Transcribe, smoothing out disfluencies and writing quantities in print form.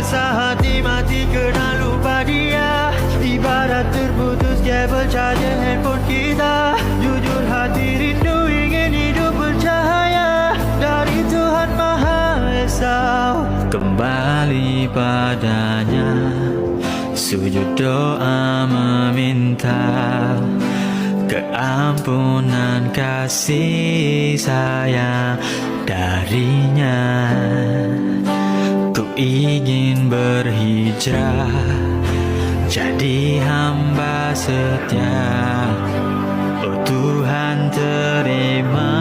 Rasa hati mati kena lupa dia, ibarat terputus kabel charger handphone kita. Jujur hati rindu ingin hidup bercahaya dari Tuhan Maha Esa. Kembali padanya, sujud doa meminta keampunan kasih sayang darinya. Ku ingin berhijrah jadi hamba setia. Oh Tuhan terima